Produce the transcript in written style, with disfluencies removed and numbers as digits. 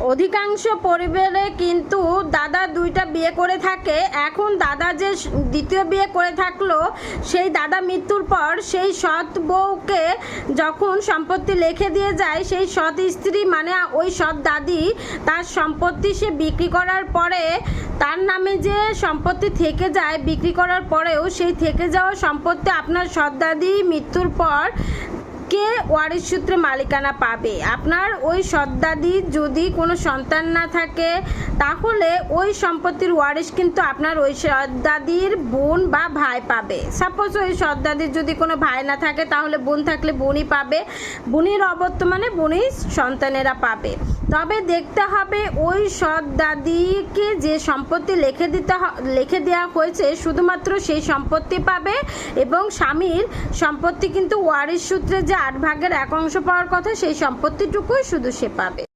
অধিকাংশ পরিবারে কিন্তু দাদা দুইটা বিয়ে করে থাকে। এখন দাদা যে দ্বিতীয় বিয়ে করে থাকলো, সেই দাদা মৃত্যুর পর সেই সৎ বউকে যখন সম্পত্তি লিখে দিয়ে যায়, সেই সৎ স্ত্রী মানে ওই সৎ দাদি তার সম্পত্তি সে বিক্রি করার পরে তার নামে যে সম্পত্তি থেকে যায়, বিক্রি করার পরেও সেই থেকে যাওয়া সম্পত্তি আপনার সৎ দাদি মৃত্যুর পর কে ওয়ারিশ সূত্রে মালিকানা পাবে। আপনার ওই সৎদাদির যদি কোনো সন্তান না থাকে, তাহলে ওই সম্পত্তির ওয়ারিশ কিন্তু আপনার ওই সৎদাদির বোন বা ভাই পাবে। সাপোজ ওই সৎদাদির যদি কোনো ভাই না থাকে, তাহলে বোন থাকলে বোনই পাবে, বোনের অবর্তমানে বোনই সন্তানেরা পাবে। তবে দেখতে হবে ওই সৎদাদিকে যে সম্পত্তি লিখে দেওয়া হয়েছে শুধুমাত্র সেই সম্পত্তি পাবে, এবং স্বামীর সম্পত্তি কিন্তু ওয়ারিশ সূত্রে যে 8 ভাগের 1 অংশ পাওয়ার কথা, সেই সম্পত্তিটুকুই শুধু সে পাবে।